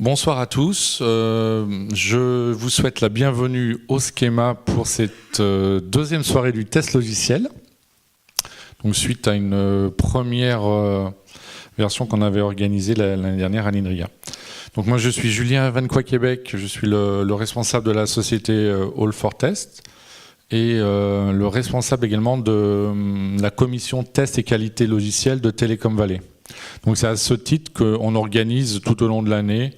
Bonsoir à tous, je vous souhaite la bienvenue au Schema pour cette deuxième soirée du test logiciel. Donc suite à une première version qu'on avait organisée l'année dernière à l'INRIA. Donc moi je suis Julien Vanquois Québec, je suis le responsable de la société All4Test et le responsable également de la commission test et qualité logicielle de Télécom Valley. Donc c'est à ce titre qu'on organise tout au long de l'année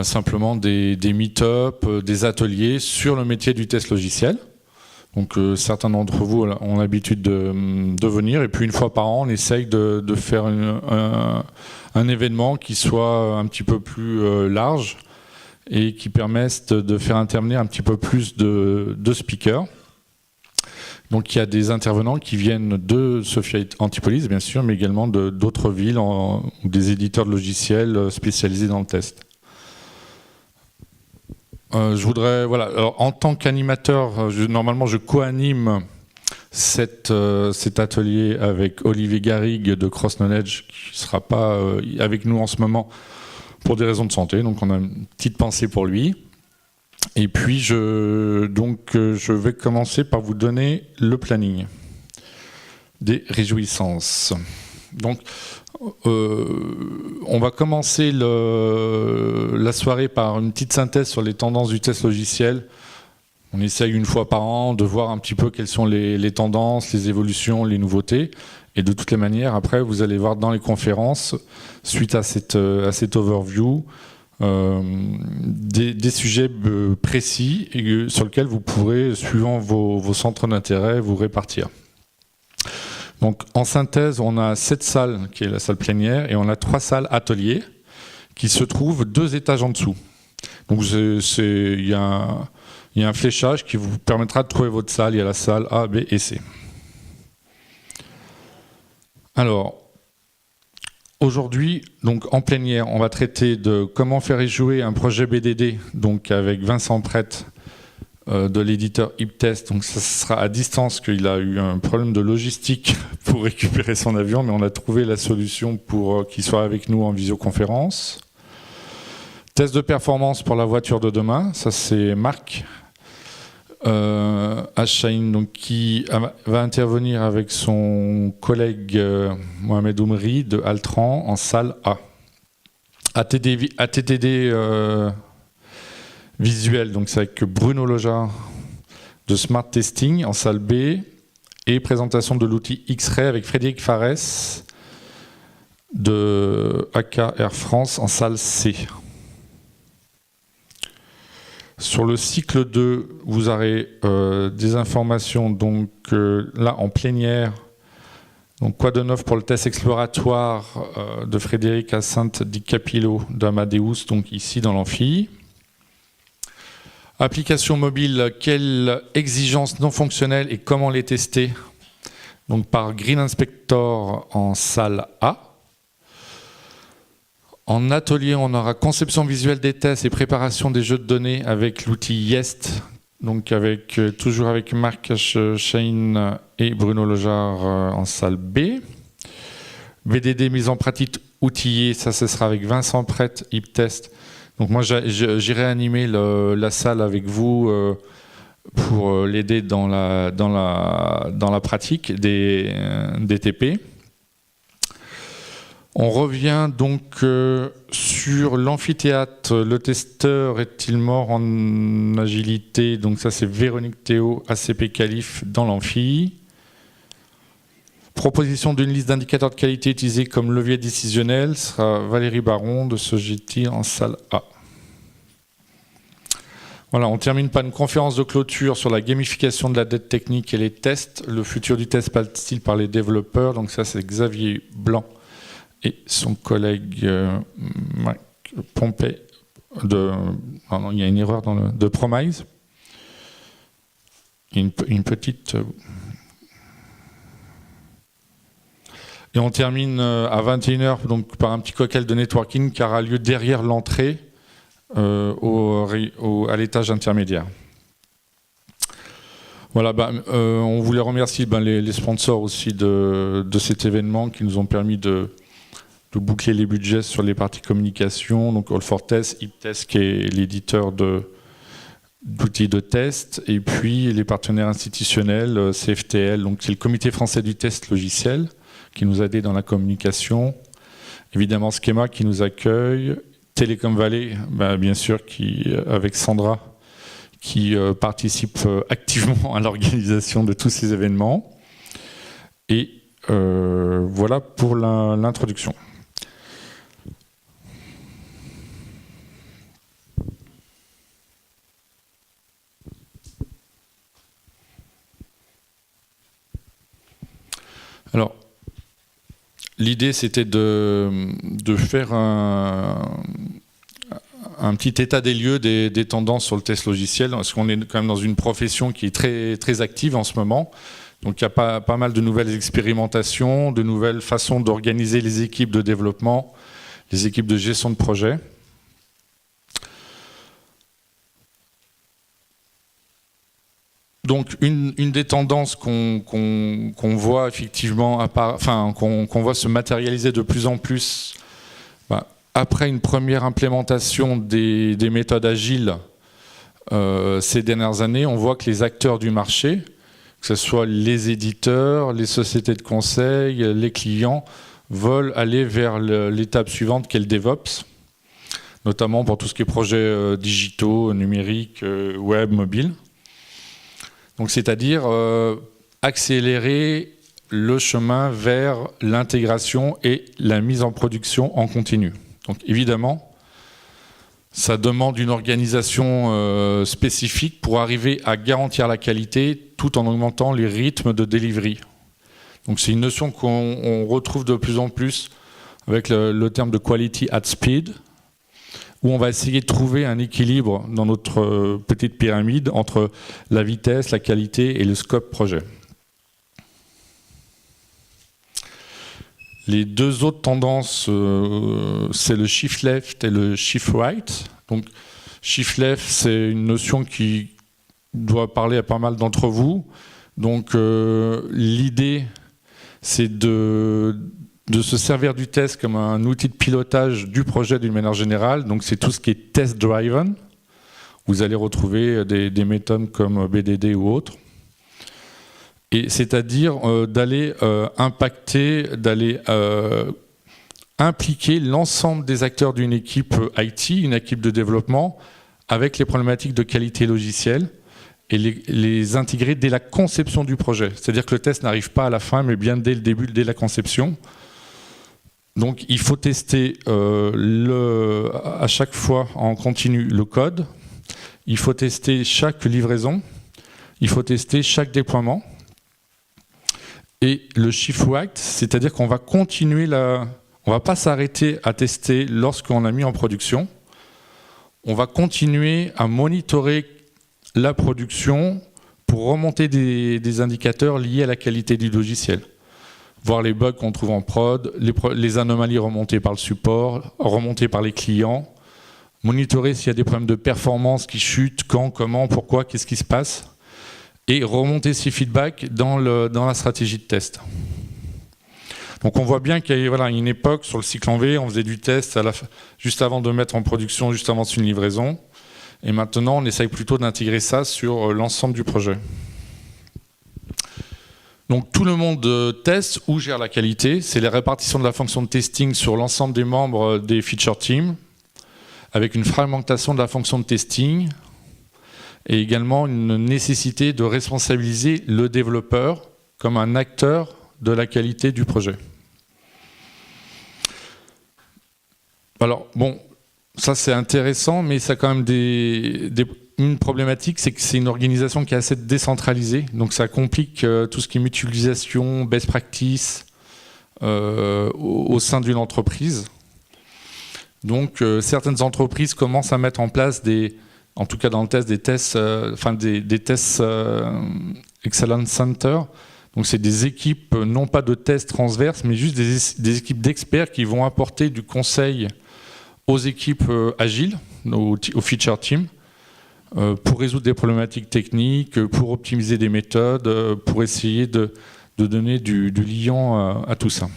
simplement des meet-up, des ateliers sur le métier du test logiciel. Donc certains d'entre vous ont l'habitude de venir et puis une fois par an on essaye de faire un événement qui soit un petit peu plus large et qui permette de faire intervenir un petit peu plus de speakers. Donc il y a des intervenants qui viennent de Sophia Antipolis bien sûr, mais également d'autres villes ou des éditeurs de logiciels spécialisés dans le test. Je voudrais, voilà, alors, en tant qu'animateur, normalement je co-anime cet atelier avec Olivier Garrigue de Cross Knowledge qui ne sera pas avec nous en ce moment pour des raisons de santé, donc on a une petite pensée pour lui. Et puis je vais commencer par vous donner le planning des réjouissances. Donc on va commencer la soirée par une petite synthèse sur les tendances du test logiciel. On essaye une fois par an de voir un petit peu quelles sont les tendances, les évolutions, les nouveautés. Et de toutes les manières, après, vous allez voir dans les conférences, suite à cette overview, des sujets précis sur lesquels vous pourrez, suivant vos centres d'intérêt, vous répartir. Donc en synthèse, on a cette salle qui est la salle plénière et on a 3 salles ateliers qui se trouvent 2 étages en dessous. Donc il y a un fléchage qui vous permettra de trouver votre salle. Il y a la salle A, B et C. Alors aujourd'hui, donc en plénière, on va traiter de comment faire échouer un projet BDD, donc avec Vincent Prête de l'éditeur HipTest. Donc ça sera à distance qu'il a eu un problème de logistique pour récupérer son avion, mais on a trouvé la solution pour qu'il soit avec nous en visioconférence. Test de performance pour la voiture de demain, ça c'est Marc Achaïn, donc qui va intervenir avec son collègue Mohamed Oumri de Altran en salle A. ATTD visuel, donc c'est avec Bruno Loja de Smart Testing en salle B et présentation de l'outil X-Ray avec Frédéric Fares de AK Air France en salle C. Sur le cycle 2, vous aurez des informations donc là en plénière. Donc quoi de neuf pour le test exploratoire de Frédéric à Sainte-Di-Capillo d'Amadeus, donc ici dans l'amphi. Application mobile, quelles exigences non fonctionnelles et comment les tester? Donc par Green Inspector en salle A. En atelier, on aura conception visuelle des tests et préparation des jeux de données avec l'outil Yest, donc toujours avec Marc Achaïn et Bruno Lojar en salle B. VDD mise en pratique outillée, ça ce sera avec Vincent Prête, HipTest. Donc moi j'irai animer la salle avec vous pour l'aider dans la pratique des TP. On revient donc sur l'amphithéâtre. Le testeur est-il mort en agilité? Donc ça c'est Véronique Théo, ACP Calif dans l'amphi. Proposition d'une liste d'indicateurs de qualité utilisés comme levier décisionnel sera Valérie Baron de Sogeti en salle A. Voilà, on termine par une conférence de clôture sur la gamification de la dette technique et les tests. Le futur du test passe-t-il par les développeurs? Donc ça c'est Xavier Blanc et son collègue Marc Pompey pardon, il y a une erreur de Promise. Une petite... Et on termine à 21h donc, par un petit cocktail de networking qui aura lieu derrière l'entrée à l'étage intermédiaire. Voilà, on voulait remercier les sponsors aussi de cet événement qui nous ont permis de de boucler les budgets sur les parties communication, donc All4Test, HipTest qui est l'éditeur d'outils de test, et puis les partenaires institutionnels, CFTL, donc c'est le Comité français du test logiciel, qui nous a aidé dans la communication, évidemment Schema qui nous accueille, Telecom Valley, bien sûr, avec Sandra, qui participe activement à l'organisation de tous ces événements. Et voilà pour l'introduction. Alors, l'idée, c'était de faire un petit état des lieux des tendances sur le test logiciel, parce qu'on est quand même dans une profession qui est très, très active en ce moment. Donc il y a pas mal de nouvelles expérimentations, de nouvelles façons d'organiser les équipes de développement, les équipes de gestion de projet. Donc une des tendances qu'on voit effectivement, qu'on voit se matérialiser de plus en plus, après une première implémentation des méthodes agiles ces dernières années, on voit que les acteurs du marché, que ce soit les éditeurs, les sociétés de conseil, les clients, veulent aller vers l'étape suivante qu'est le DevOps, notamment pour tout ce qui est projets digitaux, numériques, web, mobile. Donc c'est-à-dire accélérer le chemin vers l'intégration et la mise en production en continu. Donc évidemment, ça demande une organisation spécifique pour arriver à garantir la qualité tout en augmentant les rythmes de delivery. Donc c'est une notion qu'on retrouve de plus en plus avec le terme de quality at speed, où on va essayer de trouver un équilibre dans notre petite pyramide entre la vitesse, la qualité et le scope projet. Les deux autres tendances, c'est le shift left et le shift right. Donc, shift left, c'est une notion qui doit parler à pas mal d'entre vous. Donc, l'idée, c'est de se servir du test comme un outil de pilotage du projet d'une manière générale. Donc, c'est tout ce qui est test-driven. Vous allez retrouver des méthodes comme BDD ou autres. Et c'est-à-dire d'aller impacter, d'aller impliquer l'ensemble des acteurs d'une équipe IT, une équipe de développement, avec les problématiques de qualité logicielle et les intégrer dès la conception du projet. C'est-à-dire que le test n'arrive pas à la fin, mais bien dès le début, dès la conception. Donc il faut tester à chaque fois en continu le code, il faut tester chaque livraison, il faut tester chaque déploiement. Et le shift right, c'est-à-dire qu'on va continuer on va pas s'arrêter à tester lorsqu'on a mis en production. On va continuer à monitorer la production pour remonter des indicateurs liés à la qualité du logiciel. Voir les bugs qu'on trouve en prod, les anomalies remontées par le support, remontées par les clients, monitorer s'il y a des problèmes de performance qui chutent, quand, comment, pourquoi, qu'est-ce qui se passe, et remonter ces feedbacks dans la stratégie de test. Donc on voit bien qu'il y a une époque, sur le cycle en V, on faisait du test juste avant de mettre en production, juste avant une livraison. Et maintenant, on essaye plutôt d'intégrer ça sur l'ensemble du projet. Donc tout le monde teste ou gère la qualité. C'est la répartition de la fonction de testing sur l'ensemble des membres des feature teams, avec une fragmentation de la fonction de testing, et également une nécessité de responsabiliser le développeur comme un acteur de la qualité du projet. Alors, bon, ça c'est intéressant, mais ça a quand même une problématique, c'est que c'est une organisation qui est assez décentralisée, donc ça complique tout ce qui est mutualisation, best practice au sein d'une entreprise. Donc, certaines entreprises commencent à mettre en place en tout cas dans le test, des tests Excellence Center. Donc c'est des équipes, non pas de tests transverses, mais juste des équipes d'experts qui vont apporter du conseil aux équipes agiles, aux feature teams, pour résoudre des problématiques techniques, pour optimiser des méthodes, pour essayer de donner du liant à tout ça.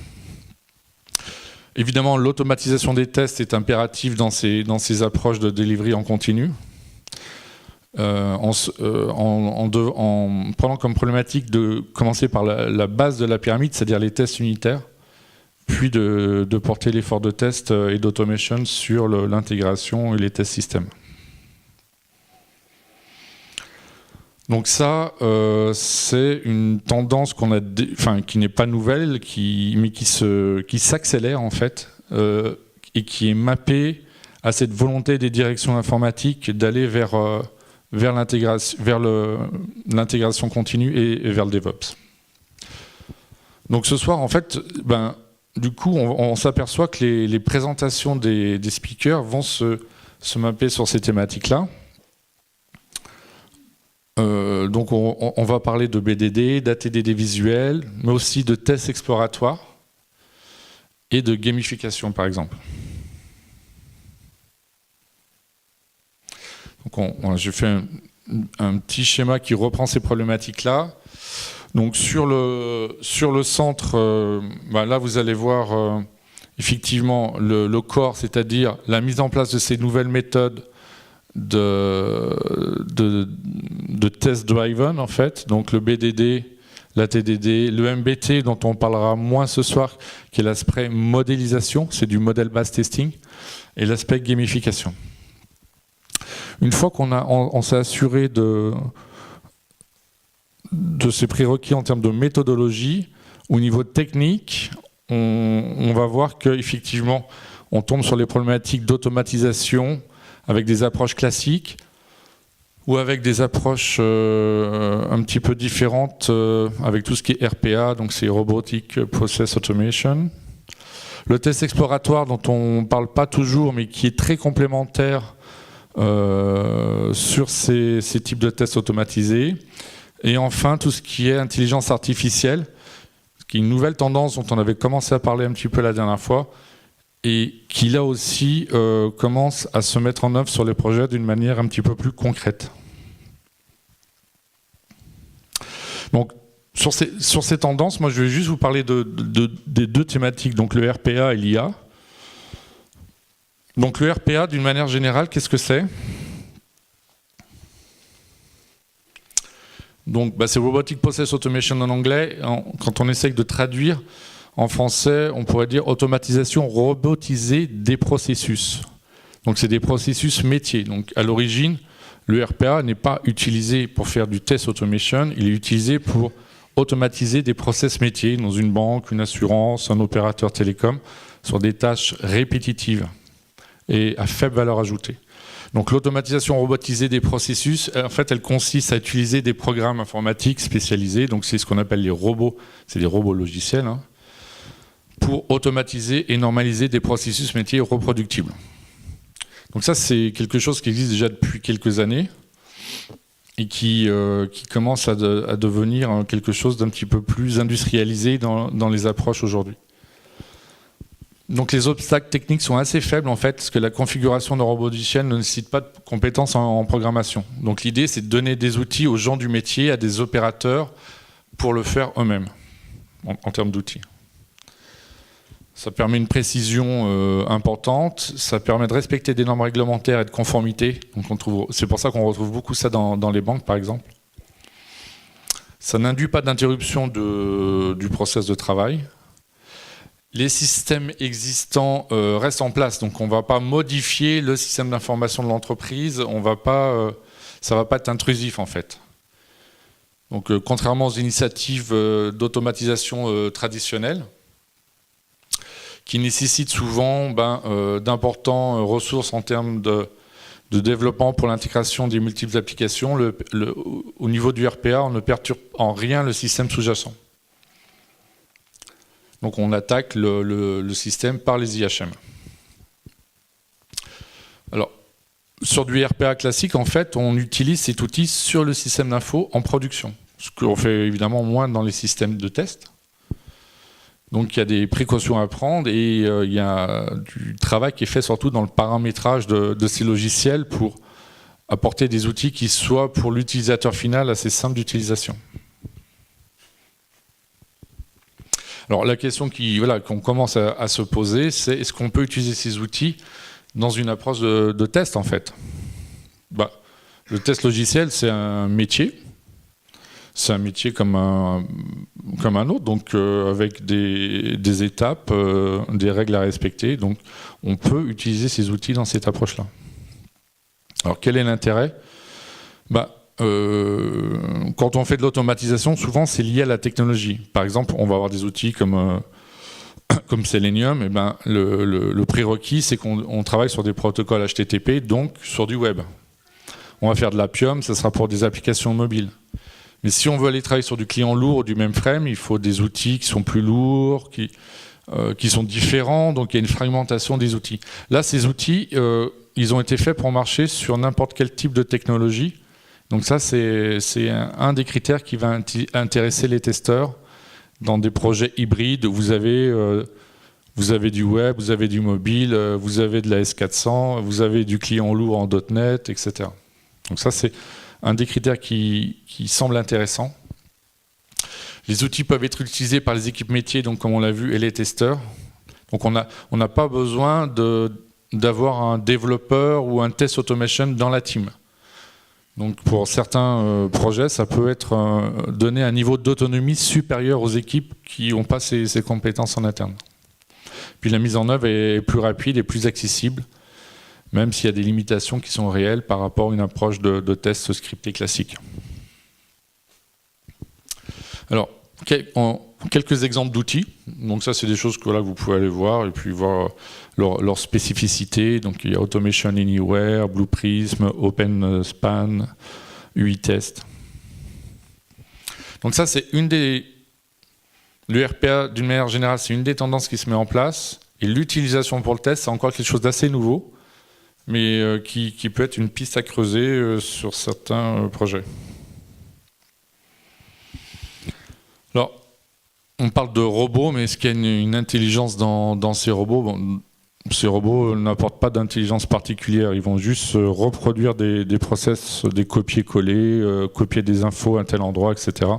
Évidemment, l'automatisation des tests est impérative dans ces approches de delivery en continu. En prenant comme problématique de commencer par la base de la pyramide, c'est-à-dire les tests unitaires, puis de porter l'effort de test et d'automation sur l'intégration et les tests systèmes. Donc ça, c'est une tendance qui n'est pas nouvelle, mais qui s'accélère en fait, et qui est mappée à cette volonté des directions informatiques d'aller vers l'intégration continue et vers le DevOps. Donc ce soir, en fait, du coup, on s'aperçoit que les présentations des speakers vont se mapper sur ces thématiques-là. Donc on va parler de BDD, d'ATDD visuel, mais aussi de tests exploratoires et de gamification, par exemple. Donc je fais un petit schéma qui reprend ces problématiques-là. Donc sur le centre, là vous allez voir effectivement le corps, c'est-à-dire la mise en place de ces nouvelles méthodes de test driven en fait, donc le BDD, la TDD, le MBT dont on parlera moins ce soir, qui est l'aspect modélisation, c'est du model-based testing, et l'aspect gamification. Une fois qu'on s'est assuré de ces prérequis en termes de méthodologie, au niveau technique, on va voir qu'effectivement, on tombe sur les problématiques d'automatisation avec des approches classiques ou avec des approches un petit peu différentes avec tout ce qui est RPA, donc c'est Robotic Process Automation. Le test exploratoire dont on ne parle pas toujours mais qui est très complémentaire sur ces types de tests automatisés. Et enfin, tout ce qui est intelligence artificielle, qui est une nouvelle tendance dont on avait commencé à parler un petit peu la dernière fois, et qui là aussi commence à se mettre en œuvre sur les projets d'une manière un petit peu plus concrète. Donc, sur ces tendances, moi je vais juste vous parler des deux thématiques, donc le RPA et l'IA. Donc le RPA, d'une manière générale, qu'est-ce que c'est ? Donc c'est Robotic Process Automation en anglais. Quand on essaye de traduire en français, on pourrait dire automatisation robotisée des processus. Donc c'est des processus métiers. Donc à l'origine, le RPA n'est pas utilisé pour faire du test automation, il est utilisé pour automatiser des process métiers dans une banque, une assurance, un opérateur télécom, sur des tâches répétitives et à faible valeur ajoutée. Donc l'automatisation robotisée des processus, en fait, elle consiste à utiliser des programmes informatiques spécialisés, donc c'est ce qu'on appelle les robots, c'est des robots logiciels, pour automatiser et normaliser des processus métiers reproductibles. Donc ça, c'est quelque chose qui existe déjà depuis quelques années et qui commence à devenir quelque chose d'un petit peu plus industrialisé dans les approches aujourd'hui. Donc les obstacles techniques sont assez faibles en fait, parce que la configuration d'un robot logiciel ne nécessite pas de compétences en programmation. Donc l'idée, c'est de donner des outils aux gens du métier, à des opérateurs, pour le faire eux-mêmes, en termes d'outils. Ça permet une précision importante, ça permet de respecter des normes réglementaires et de conformité. C'est pour ça qu'on retrouve beaucoup ça dans les banques, par exemple. Ça n'induit pas d'interruption du process de travail. Les systèmes existants restent en place, donc on ne va pas modifier le système d'information de l'entreprise, ça ne va pas être intrusif en fait. Donc contrairement aux initiatives d'automatisation traditionnelles, qui nécessitent souvent d'importantes ressources en termes de développement pour l'intégration des multiples applications, au niveau du RPA, on ne perturbe en rien le système sous-jacent. Donc on attaque le système par les IHM. Alors, sur du RPA classique, en fait, on utilise cet outil sur le système d'info en production. Ce qu'on fait évidemment moins dans les systèmes de test. Donc il y a des précautions à prendre et il y a du travail qui est fait surtout dans le paramétrage de ces logiciels pour apporter des outils qui soient pour l'utilisateur final assez simples d'utilisation. Alors la question qu'on commence à se poser, c'est est-ce qu'on peut utiliser ces outils dans une approche de test en fait? Le test logiciel, c'est un métier. C'est un métier comme un autre, donc avec des étapes, des règles à respecter. Donc on peut utiliser ces outils dans cette approche-là. Alors quel est l'intérêt? Quand on fait de l'automatisation, souvent c'est lié à la technologie. Par exemple, on va avoir des outils comme Selenium. Le prérequis, c'est qu'on travaille sur des protocoles HTTP, donc sur du web. On va faire de l'Appium, ça sera pour des applications mobiles. Mais si on veut aller travailler sur du client lourd ou du mainframe, il faut des outils qui sont plus lourds, qui sont différents, donc il y a une fragmentation des outils. Là, ces outils, ils ont été faits pour marcher sur n'importe quel type de technologie. Donc ça, c'est un des critères qui va intéresser les testeurs dans des projets hybrides. Vous avez du web, vous avez du mobile, vous avez de la S400, vous avez du client lourd en .NET, etc. Donc ça, c'est un des critères qui semble intéressant. Les outils peuvent être utilisés par les équipes métiers, donc comme on l'a vu, et les testeurs. Donc on n'a pas besoin d'avoir un développeur ou un test automation dans la team. Donc pour certains projets, ça peut être donner un niveau d'autonomie supérieur aux équipes qui n'ont pas ces compétences en interne. Puis la mise en œuvre est plus rapide et plus accessible, même s'il y a des limitations qui sont réelles par rapport à une approche de test scripté classique. Alors, quelques exemples d'outils. Donc ça, c'est des choses que vous pouvez aller voir et puis voir leur spécificité. Donc il y a Automation Anywhere, Blue Prism, OpenSpan, UI-Test. Donc ça, c'est le RPA, d'une manière générale, c'est une des tendances qui se met en place. Et l'utilisation pour le test, c'est encore quelque chose d'assez nouveau, mais qui peut être une piste à creuser sur certains projets. Alors, on parle de robots, mais est-ce qu'il y a une intelligence dans ces robots? Ces robots n'apportent pas d'intelligence particulière, ils vont juste reproduire des process, des copier-coller, copier des infos à un tel endroit, etc.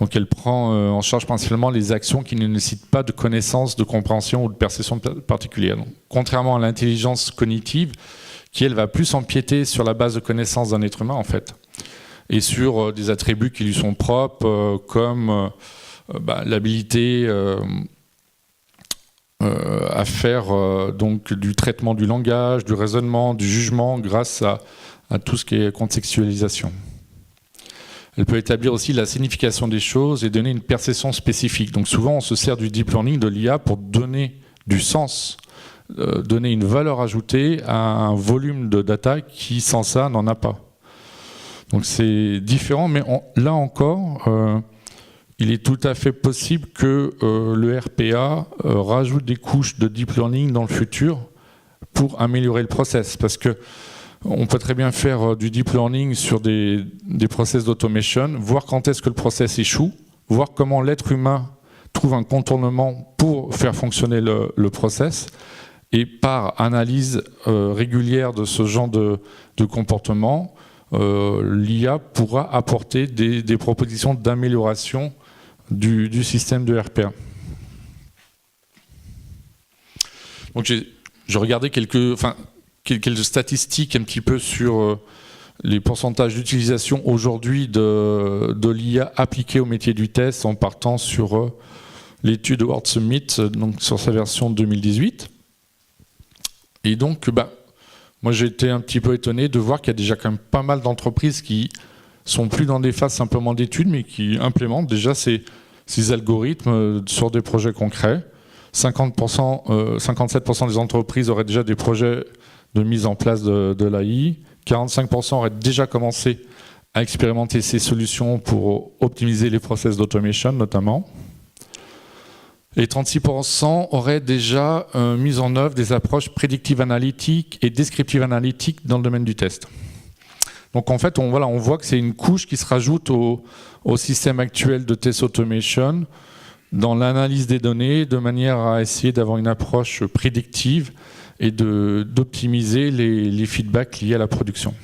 Donc elle prend en charge principalement les actions qui ne nécessitent pas de connaissance, de compréhension ou de perception particulière. Donc, contrairement à l'intelligence cognitive, qui elle va plus empiéter sur la base de connaissances d'un être humain en fait, et sur des attributs qui lui sont propres, comme l'habilité à faire donc du traitement du langage, du raisonnement, du jugement, grâce à tout ce qui est contextualisation. Elle peut établir aussi la signification des choses et donner une perception spécifique. Donc souvent, on se sert du deep learning, de l'IA, pour donner du sens, donner une valeur ajoutée à un volume de data qui, sans ça, n'en a pas. Donc c'est différent, mais là encore, il est tout à fait possible que le RPA rajoute des couches de deep learning dans le futur pour améliorer le process. Parce que on peut très bien faire du deep learning sur des process d'automation, voir quand est-ce que le process échoue, voir comment l'être humain trouve un contournement pour faire fonctionner le process, et par analyse régulière de ce genre de comportement, l'IA pourra apporter des propositions d'amélioration du système de RPA. Donc j'ai regardé quelques statistiques un petit peu sur les pourcentages d'utilisation aujourd'hui de l'IA appliquée au métier du test, en partant sur l'étude World Summit, donc sur sa version 2018. Et donc, moi j'ai été un petit peu étonné de voir qu'il y a déjà quand même pas mal d'entreprises qui sont plus dans des phases simplement d'études, mais qui implémentent déjà ces algorithmes sur des projets concrets. 57% des entreprises auraient déjà des projets de mise en place de l'AI. 45% auraient déjà commencé à expérimenter ces solutions pour optimiser les process d'automation notamment. Et 36% auraient déjà mis en œuvre des approches prédictives analytiques et descriptives analytiques dans le domaine du test. Donc en fait, on voit que c'est une couche qui se rajoute au système actuel de test automation dans l'analyse des données, de manière à essayer d'avoir une approche prédictive et d'optimiser les feedbacks liés à la production.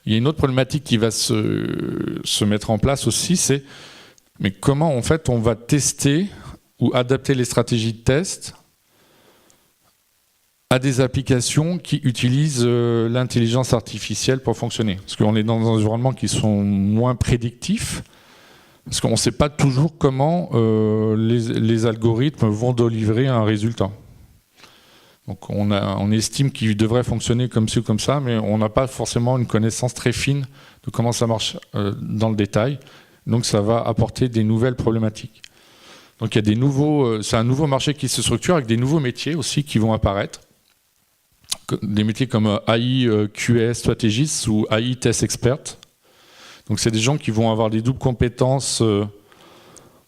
Il y a une autre problématique qui va se mettre en place aussi, c'est mais comment en fait on va tester ou adapter les stratégies de test à des applications qui utilisent l'intelligence artificielle pour fonctionner. Parce qu'on est dans des environnements qui sont moins prédictifs, parce qu'on ne sait pas toujours comment les algorithmes vont délivrer un résultat. Donc on estime qu'il devrait fonctionner comme ci ou comme ça, mais on n'a pas forcément une connaissance très fine de comment ça marche dans le détail. Donc ça va apporter des nouvelles problématiques. Donc il y a des nouveaux, c'est un nouveau marché qui se structure avec des nouveaux métiers aussi qui vont apparaître. Des métiers comme AI QA Strategist ou AI Test Expert. Donc c'est des gens qui vont avoir des doubles compétences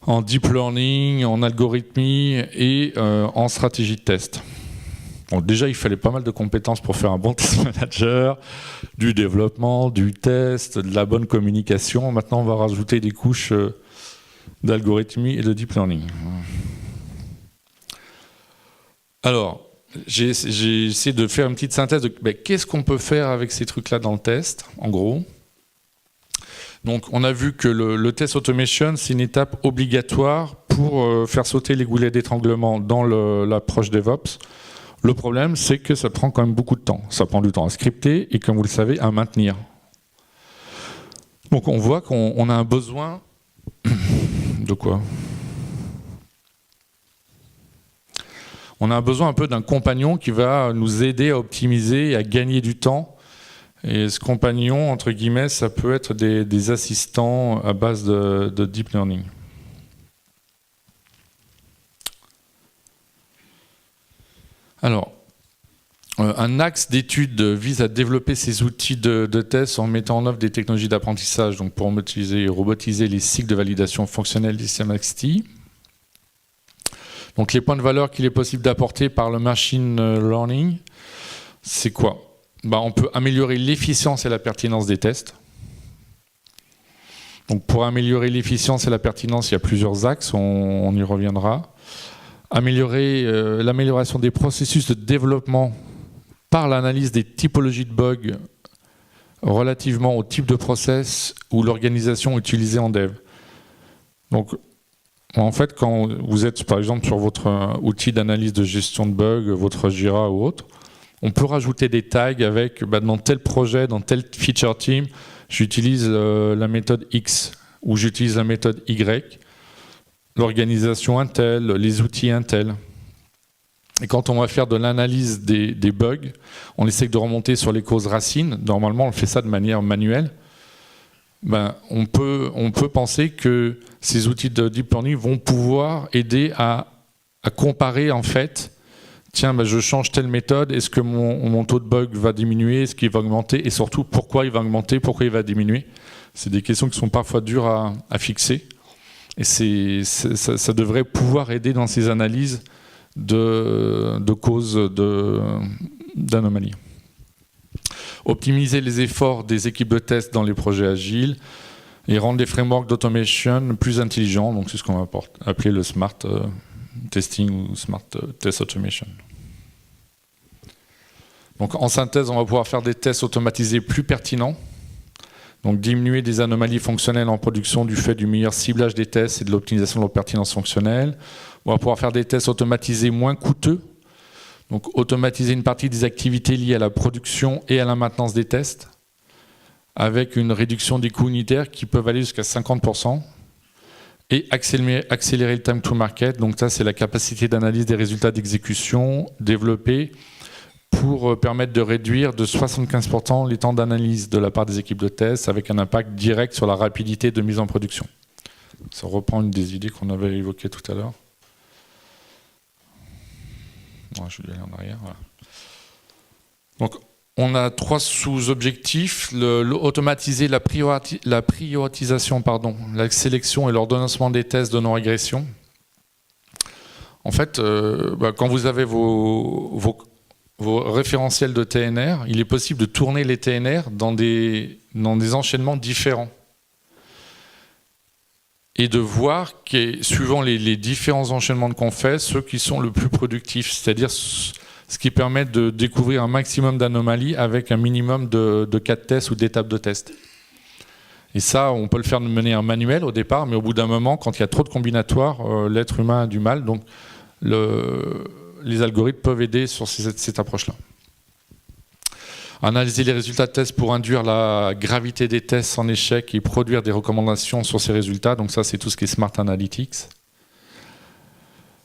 en deep learning, en algorithmie et en stratégie de test. Bon, déjà il fallait pas mal de compétences pour faire un bon test manager, du développement, du test, de la bonne communication. Maintenant on va rajouter des couches d'algorithmie et de deep learning. Alors, j'ai essayé de faire une petite synthèse de qu'est-ce qu'on peut faire avec ces trucs-là dans le test, en gros. Donc, on a vu que le test automation, c'est une étape obligatoire pour faire sauter les goulets d'étranglement dans l'approche DevOps. Le problème, c'est que ça prend quand même beaucoup de temps. Ça prend du temps à scripter et, comme vous le savez, à maintenir. Donc, on voit qu'on a un besoin de quoi ? On a besoin un peu d'un compagnon qui va nous aider à optimiser et à gagner du temps. Et ce compagnon, entre guillemets, ça peut être des assistants à base de deep learning. Alors, un axe d'étude vise à développer ces outils de test en mettant en œuvre des technologies d'apprentissage, donc pour robotiser les cycles de validation fonctionnelle des systèmes XT. Donc les points de valeur qu'il est possible d'apporter par le machine learning, c'est quoi ? On peut améliorer l'efficience et la pertinence des tests. Donc pour améliorer l'efficience et la pertinence, il y a plusieurs axes, on y reviendra. Améliorer l'amélioration des processus de développement par l'analyse des typologies de bugs relativement au type de process ou l'organisation utilisée en dev. Donc en fait, quand vous êtes par exemple sur votre outil d'analyse de gestion de bugs, votre Jira ou autre, on peut rajouter des tags avec dans tel projet, dans tel feature team, j'utilise la méthode X ou j'utilise la méthode Y, l'organisation un tel, les outils un tel. Et quand on va faire de l'analyse des bugs, on essaie de remonter sur les causes racines. Normalement, on fait ça de manière manuelle. On peut penser que ces outils de deep learning vont pouvoir aider à comparer en fait, tiens, je change telle méthode, est-ce que mon taux de bug va diminuer, est-ce qu'il va augmenter, et surtout pourquoi il va augmenter, pourquoi il va diminuer. C'est des questions qui sont parfois dures à fixer, et ça devrait pouvoir aider dans ces analyses de causes d'anomalies. Optimiser les efforts des équipes de test dans les projets agiles et rendre les frameworks d'automation plus intelligents. Donc c'est ce qu'on va appeler le smart testing ou smart test automation. Donc en synthèse, on va pouvoir faire des tests automatisés plus pertinents. Donc diminuer des anomalies fonctionnelles en production du fait du meilleur ciblage des tests et de l'optimisation de leur pertinence fonctionnelle. On va pouvoir faire des tests automatisés moins coûteux. Donc automatiser une partie des activités liées à la production et à la maintenance des tests, avec une réduction des coûts unitaires qui peuvent aller jusqu'à 50%. Et accélérer le time to market. Donc ça, c'est la capacité d'analyse des résultats d'exécution développée pour permettre de réduire de 75% les temps d'analyse de la part des équipes de test avec un impact direct sur la rapidité de mise en production. Ça reprend une des idées qu'on avait évoquées tout à l'heure. Je vais aller en arrière. Voilà. Donc, on a 3 sous-objectifs. Automatiser la priorisation, la sélection et l'ordonnancement des tests de non-régression. En fait, quand vous avez vos référentiels de TNR, il est possible de tourner les TNR dans des enchaînements différents. Et de voir, suivant les différents enchaînements qu'on fait, ceux qui sont le plus productifs. C'est-à-dire, ce qui permet de découvrir un maximum d'anomalies avec un minimum de cas de test ou d'étapes de test. Et ça, on peut le faire de manière manuelle au départ, mais au bout d'un moment, quand il y a trop de combinatoires, l'être humain a du mal. Donc les algorithmes peuvent aider sur cette approche-là. Analyser les résultats de tests pour induire la gravité des tests en échec et produire des recommandations sur ces résultats. Donc ça, c'est tout ce qui est Smart Analytics.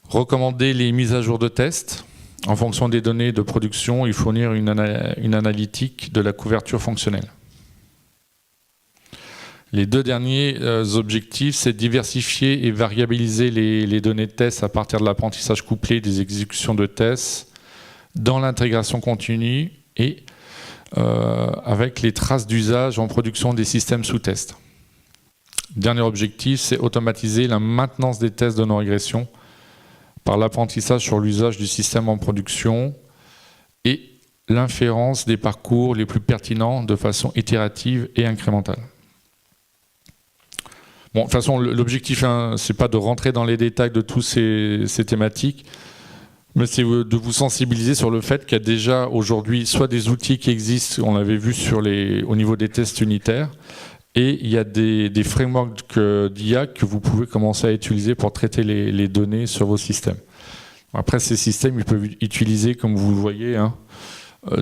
Recommander les mises à jour de tests en fonction des données de production et fournir une analytique de la couverture fonctionnelle. Les deux derniers objectifs, c'est diversifier et variabiliser les données de tests à partir de l'apprentissage couplé des exécutions de tests dans l'intégration continue et avec les traces d'usage en production des systèmes sous test. Dernier objectif, c'est automatiser la maintenance des tests de non-régression par l'apprentissage sur l'usage du système en production et l'inférence des parcours les plus pertinents de façon itérative et incrémentale. Bon, de toute façon, l'objectif, c'est pas de rentrer dans les détails de toutes ces thématiques, mais c'est de vous sensibiliser sur le fait qu'il y a déjà aujourd'hui soit des outils qui existent, on l'avait vu au niveau des tests unitaires, et il y a des frameworks d'IA que vous pouvez commencer à utiliser pour traiter les données sur vos systèmes. Après, ces systèmes, ils peuvent utiliser, comme vous le voyez,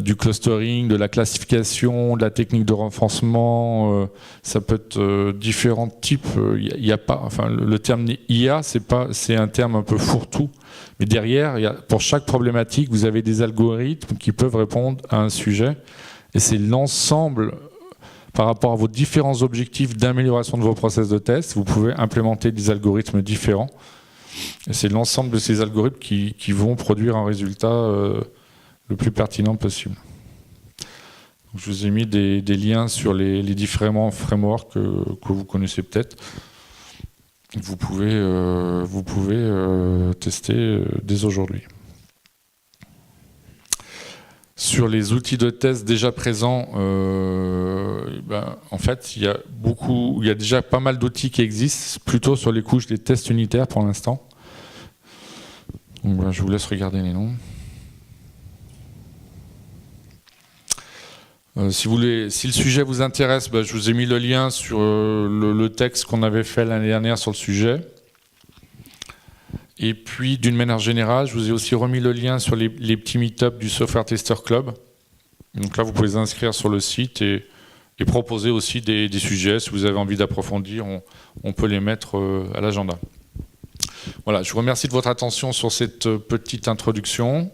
du clustering, de la classification, de la technique de renforcement, ça peut être différents types. Il y a pas, enfin, le terme IA, c'est un terme un peu fourre-tout. Mais derrière, pour chaque problématique, vous avez des algorithmes qui peuvent répondre à un sujet. Et c'est l'ensemble, par rapport à vos différents objectifs d'amélioration de vos process de test, vous pouvez implémenter des algorithmes différents. Et c'est l'ensemble de ces algorithmes qui vont produire un résultat le plus pertinent possible. Donc, je vous ai mis des liens sur les différents frameworks que vous connaissez peut-être. Vous pouvez tester dès aujourd'hui. Sur les outils de test déjà présents, en fait, il y a déjà pas mal d'outils qui existent, plutôt sur les couches des tests unitaires pour l'instant. Donc, je vous laisse regarder les noms. Si le sujet vous intéresse, je vous ai mis le lien sur le texte qu'on avait fait l'année dernière sur le sujet. Et puis, d'une manière générale, je vous ai aussi remis le lien sur les petits meet-up du Software Tester Club. Donc là, vous pouvez vous inscrire sur le site et proposer aussi des sujets. Si vous avez envie d'approfondir, on peut les mettre à l'agenda. Voilà, je vous remercie de votre attention sur cette petite introduction.